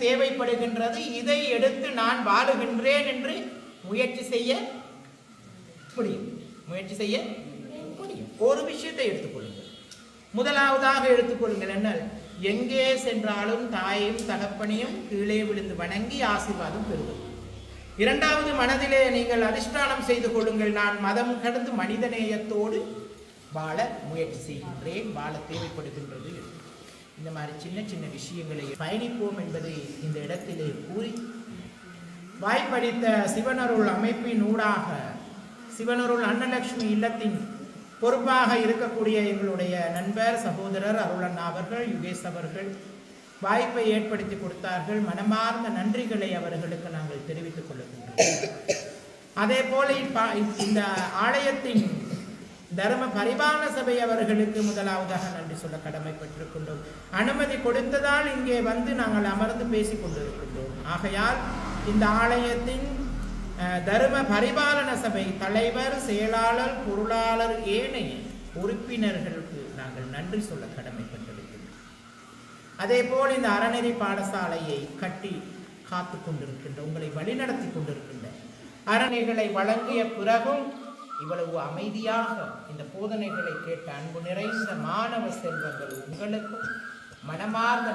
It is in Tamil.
தேவைப்படுகின்றது, இதை எடுத்து நான் வாழுகின்றேன் என்று முயற்சி செய்ய முடியும். ஒரு விஷயத்தை எடுத்துக்கொள்ளுங்கள். முதலாவதாக எடுத்துக்கொள்ளுங்கள் என்ன, எங்கே சென்றாலும் தாயையும் தகப்பனையும் கீழே விழுந்து வணங்கி ஆசீர்வாதம் பெறுவது. இரண்டாவது, மனதிலே நீங்கள் அதிஷ்டானம் செய்து கொள்ளுங்கள், நான் மதம் கடந்து மனிதநேயத்தோடு வாழ முயற்சி செய்கின்றேன், வாழ தேவைப்படுகின்றது. இந்த மாதிரி சின்ன சின்ன விஷயங்களை பயணிப்போம் என்பதை இந்த இடத்திலே கூறி, வாய்ப்படித்த சிவனருள் அமைப்பின் ஊடாக சிவனருள் அன்னலட்சுமி இல்லத்தின் பொறுப்பாக இருக்கக்கூடிய எங்களுடைய நண்பர் சகோதரர் அருளண்ணா அவர்கள், யுகேஷ் அவர்கள் வாய்ப்பை ஏற்படுத்தி கொடுத்தார்கள். மனமார்ந்த நன்றிகளை அவர்களுக்கு நாங்கள் தெரிவித்துக் கொள்ளுகின்றோம். அதே போல இந்த ஆலயத்தின் தர்ம பரிபாலன சபை அவர்களுக்கு முதலாவதாக நன்றி சொல்ல கடமைப்பட்டிருக்கின்றோம். அனுமதி கொடுத்ததால் இங்கே வந்து நாங்கள் அமர்ந்து பேசிக் கொண்டிருக்கின்றோம். ஆகையால் இந்த ஆலயத்தின் தர்ம பரிபாலன சபை தலைவர், செயலாளர், பொருளாளர், ஏனைய உறுப்பினர்களுக்கு நாங்கள் நன்றி சொல்ல கடமைப்பட்டிருக்கின்றோம். அதே போல் இந்த அறநெறி பாடசாலையை கட்டி காத்து கொண்டிருக்கின்ற, உங்களை வழிநடத்தி கொண்டிருக்கின்ற அறநெறிகளை வழங்கிய பிறகும் இவ்வளவு அமைதியாக இந்த போதனைகளை கேட்ட அன்பு நிறைந்த மாணவ செல்வங்கள் உங்களுக்கும் மனமார்ந்த